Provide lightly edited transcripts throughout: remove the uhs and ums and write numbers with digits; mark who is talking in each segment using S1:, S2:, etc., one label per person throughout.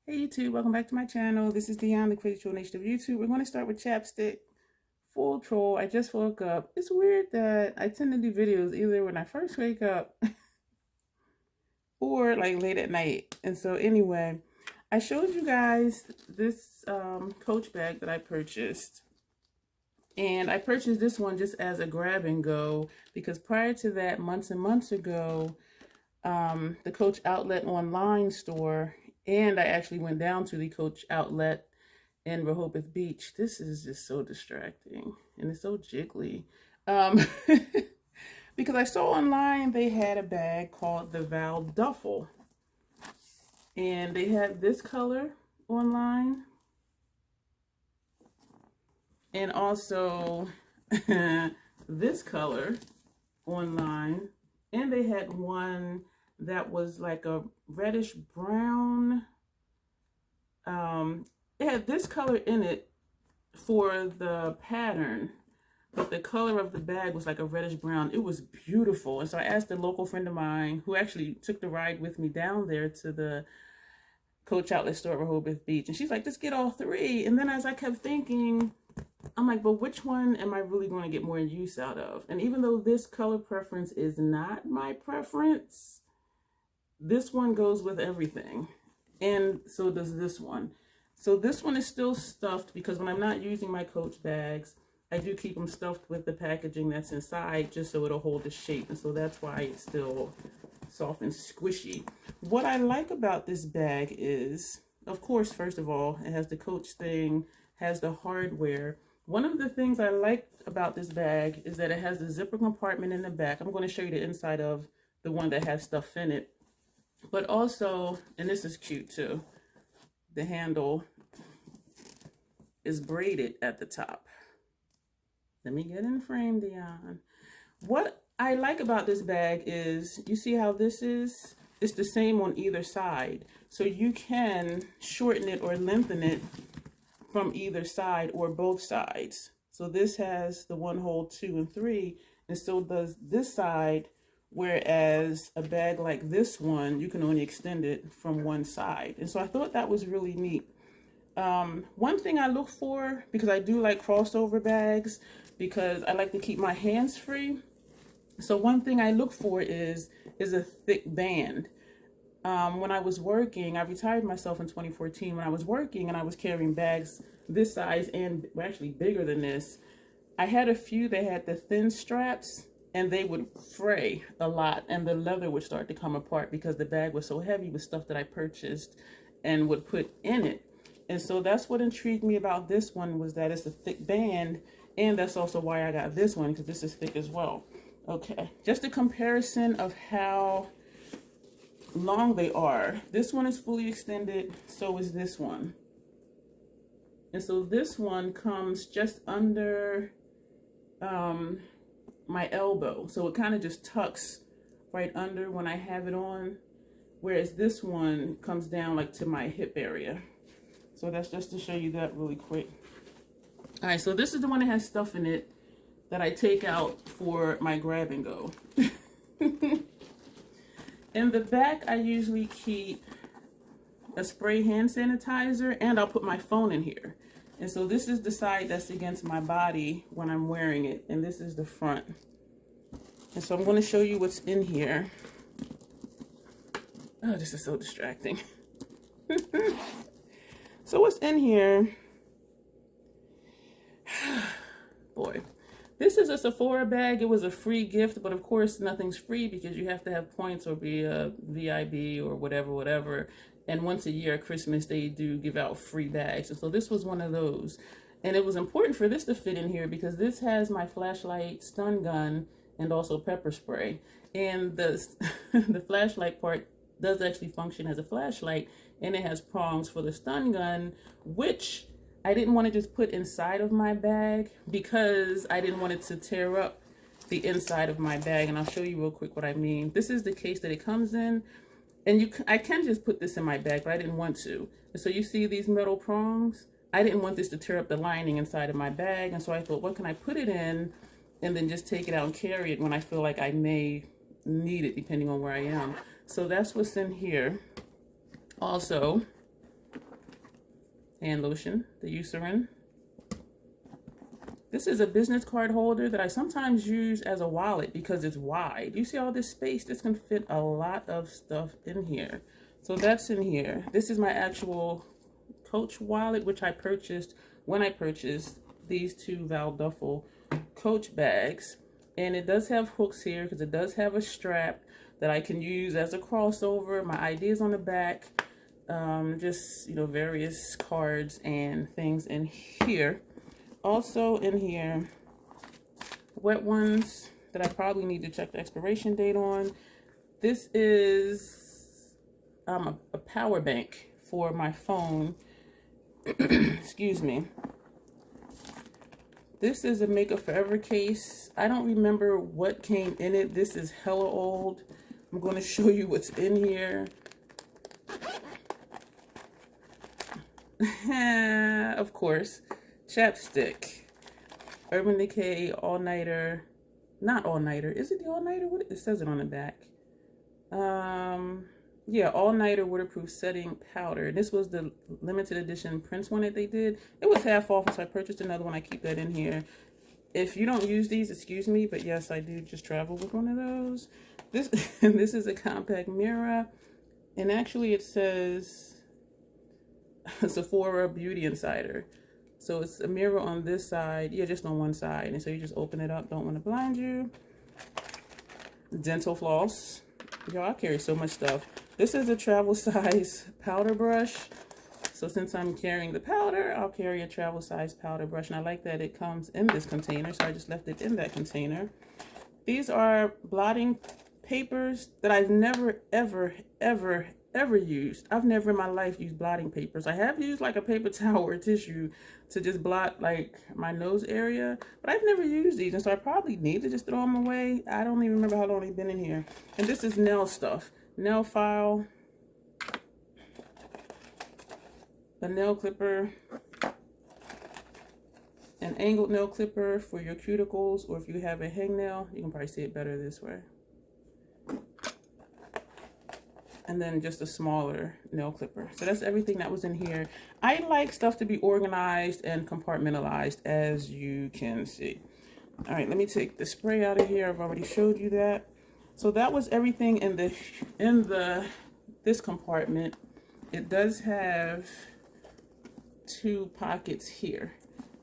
S1: Hey YouTube, welcome back to my channel. This is Dion, the Crazy Troll Nation of YouTube. We're going to start with chapstick. Full troll. I just woke up. It's weird that I tend to do videos either when I first wake up or like late at night. And so anyway, I showed you guys this Coach bag that I purchased. And I purchased this one just as a grab and go because prior to that, months and months ago, the Coach Outlet online store, and I actually went down to the Coach Outlet in Rehoboth Beach. This is just so distracting and it's so jiggly. Because I saw online they had a bag called the Val Duffle, and they had this color online and also this color online, and they had one that was like a reddish brown. It had this color in it for the pattern, but the color of the bag was like a reddish brown. It was beautiful. And so I asked a local friend of mine who actually took the ride with me down there to the Coach Outlet store at Rehoboth Beach, and she's like, just get all three. And then as I kept thinking, I'm like, but which one am I really going to get more use out of? And even though this color preference is not my preference, this one goes with everything. And so does this one. So this one is still stuffed because when I'm not using my Coach bags, I do keep them stuffed with the packaging that's inside just so it'll hold the shape. And so that's why it's still soft and squishy. What I like about this bag is, of course, first of all, it has the Coach thing, has the hardware. One of the things I like about this bag is that it has the zipper compartment in the back. I'm going to show you the inside of the one that has stuff in it. But also, and this is cute too, the handle is braided at the top. Let me get in frame, Dion. What I like about this bag is, you see how this is? It's the same on either side. So you can shorten it or lengthen it from either side or both sides. So this has the 1 hole, 2 and 3, and so does this side. Whereas a bag like this one, you can only extend it from one side. And so I thought that was really neat. One thing I look for, because I do like crossover bags, because I like to keep my hands free. So one thing I look for is a thick band. When I was working, I retired myself in 2014. When I was working and I was carrying bags this size and actually bigger than this, I had a few that had the thin straps, and they would fray a lot and the leather would start to come apart because the bag was so heavy with stuff that I purchased and would put in it. And so that's what intrigued me about this one, was that it's a thick band, and that's also why I got this one, because this is thick as well. Okay, just a comparison of how long they are. This one is fully extended, so is this one. And so this one comes just under my elbow, so it kind of just tucks right under when I have it on, whereas this one comes down like to my hip area. So that's just to show you that really quick. All right, so this is the one that has stuff in it that I take out for my grab and go. In the back, I usually keep a spray hand sanitizer, and I'll put my phone in here. And so this is the side that's against my body when I'm wearing it, and this is the front. And so I'm going to show you what's in here. Oh, this is so distracting. So what's in here? Boy, this is a Sephora bag. It was a free gift, but of course nothing's free because you have to have points or be a VIB or whatever. And once a year at Christmas, they do give out free bags. And so this was one of those. And it was important for this to fit in here because this has my flashlight, stun gun, and also pepper spray. And the flashlight part does actually function as a flashlight, and it has prongs for the stun gun, which I didn't want to just put inside of my bag because I didn't want it to tear up the inside of my bag. And I'll show you real quick what I mean. This is the case that it comes in, and I can just put this in my bag, but I didn't want to. And so you see these metal prongs? I didn't want this to tear up the lining inside of my bag, and so I thought, what can I put it in and then just take it out and carry it when I feel like I may need it, depending on where I am. So that's what's in here. Also, hand lotion, the Eucerin. This is a business card holder that I sometimes use as a wallet because it's wide. You see all this space? This can fit a lot of stuff in here. So that's in here. This is my actual Coach wallet, which I purchased when I purchased these two Val Duffle Coach bags. And it does have hooks here because it does have a strap that I can use as a crossover. My ID is on the back. Just, you know, various cards and things in here. Also in here, wet ones that I probably need to check the expiration date on. This is a power bank for my phone. Excuse me. This is a Makeup Forever case. I don't remember what came in it. This is hella old. I'm going to show you what's in here. Of course. Chapstick, Urban Decay all-nighter, not all-nighter, is it the all-nighter? What it says it on the back. Yeah, all-nighter waterproof setting powder. This was the limited edition Prince one that they did. It was half off, so I purchased another one. I keep that in here. If you don't use these, excuse me, but yes, I do just travel with one of those. This is a compact mirror, and actually it says Sephora Beauty Insider. So it's a mirror on this side, yeah, just on one side. And so you just open it up, don't want to blind you. Dental floss. Y'all, I carry so much stuff. This is a travel size powder brush. So since I'm carrying the powder, I'll carry a travel size powder brush. And I like that it comes in this container, so I just left it in that container. These are blotting papers that I've never, ever used. I've never in my life used blotting papers. I have used like a paper towel or tissue to just blot like my nose area, but I've never used these, and so I probably need to just throw them away. I don't even remember how long they've been in here. And this is nail stuff. Nail file, a nail clipper, an angled nail clipper for your cuticles, or if you have a hangnail, you can probably see it better this way. And then just a smaller nail clipper. So that's everything that was in here. I like stuff to be organized and compartmentalized, as you can see. All right, let me take the spray out of here. I've already showed you that. So that was everything in this compartment. It does have two pockets here.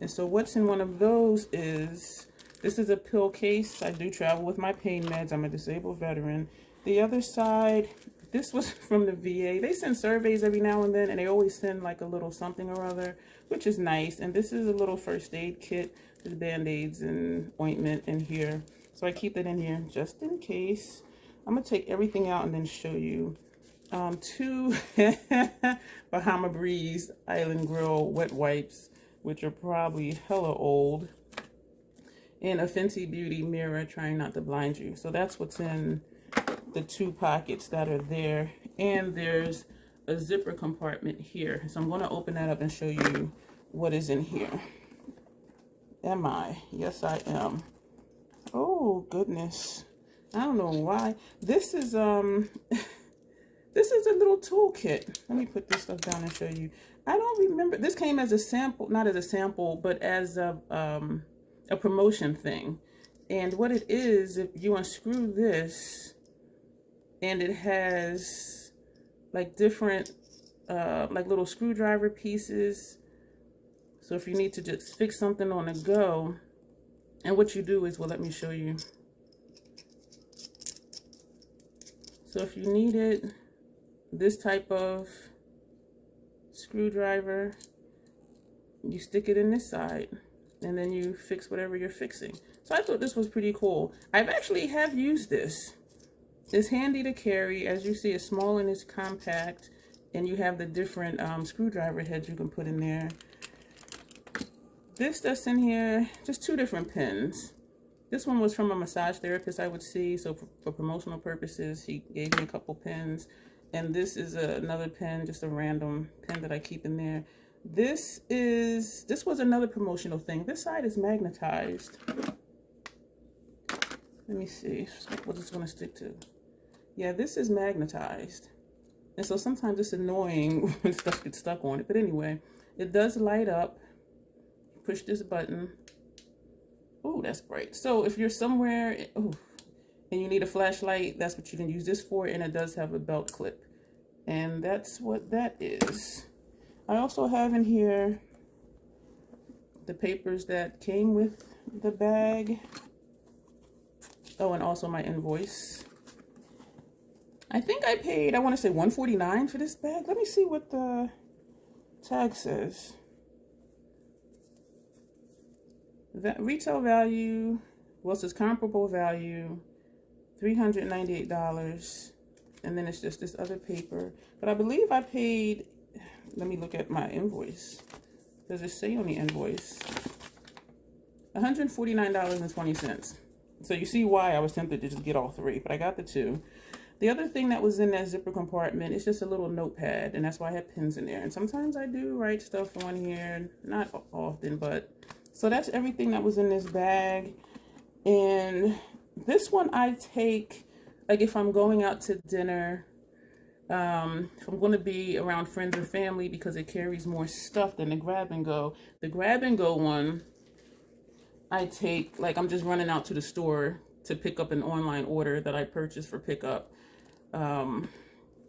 S1: And so what's in one of those is, this is a pill case. I do travel with my pain meds. I'm a disabled veteran. The other side, this was from the VA. They send surveys every now and then, and they always send like a little something or other, which is nice. And this is a little first aid kit. There's Band-Aids and ointment in here. So I keep it in here just in case. I'm going to take everything out and then show you. Two Bahama Breeze Island Grill wet wipes, which are probably hella old. And a Fenty Beauty mirror, trying not to blind you. So that's what's in the two pockets that are there. And there's a zipper compartment here. So I'm going to open that up and show you what is in here. Am I? Yes, I am. Oh, goodness. I don't know why. This is this is a little toolkit. Let me put this stuff down and show you. I don't remember. This came as a sample, not as a sample, but as a promotion thing. And what it is, if you unscrew this, and it has like different like little screwdriver pieces. So if you need to just fix something on the go, and what you do is, well, let me show you. So if you needed this type of screwdriver, you stick it in this side, and then you fix whatever you're fixing. So I thought this was pretty cool. I've actually have used this. It's handy to carry. As you see, it's small and it's compact, and you have the different screwdriver heads you can put in there. This that's in here, just two different pens. This one was from a massage therapist I would see, so for promotional purposes, he gave me a couple pens. And this is another pen, just a random pen that I keep in there. This was another promotional thing. This side is magnetized. Let me see what it's going to stick to. Yeah, this is magnetized. And so sometimes it's annoying when stuff gets stuck on it. But anyway, It does light up. Push this button. Oh, that's bright. So if you're somewhere and you need a flashlight, that's what you can use this for. And it does have a belt clip. And that's what that is. I also have in here the papers that came with the bag. Oh, and also my invoice. I think I paid, I want to say $149 for this bag. Let me see what the tag says. That retail value, well, it says comparable value, $398. And then it's just this other paper. But I believe I paid, let me look at my invoice. Does it say on the invoice? $149.20. So you see why I was tempted to just get all three, but I got the two. The other thing that was in that zipper compartment is just a little notepad, and that's why I have pens in there. And sometimes I do write stuff on here, not often, but so that's everything that was in this bag. And this one I take, like if I'm going out to dinner, if I'm going to be around friends or family, because it carries more stuff than the grab and go. The grab and go one, I take, like I'm just running out to the store to pick up an online order that I purchased for pickup.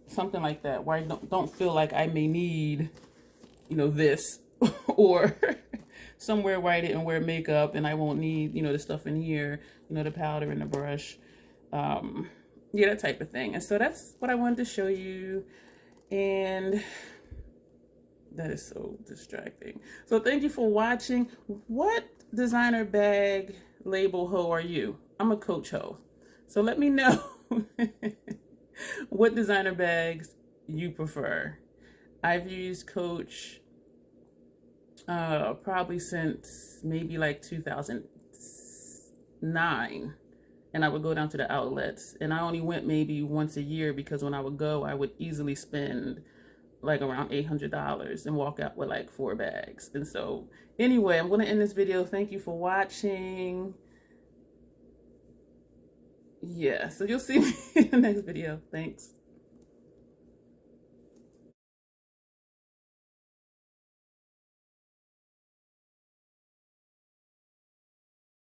S1: Something like that, where I don't feel like I may need, you know, this or somewhere where I didn't wear makeup and I won't need, you know, the stuff in here, you know, the powder and the brush. Yeah, that type of thing. And so that's what I wanted to show you. And that is so distracting. So thank you for watching. What designer bag label hoe are you? I'm a Coach hoe. So let me know what designer bags you prefer. I've used Coach probably since maybe like 2009. And I would go down to the outlets. And I only went maybe once a year because when I would go, I would easily spend like around $800 and walk out with like 4 bags. And so anyway, I'm going to end this video. Thank you for watching. Yeah, so you'll see me in the next video. Thanks.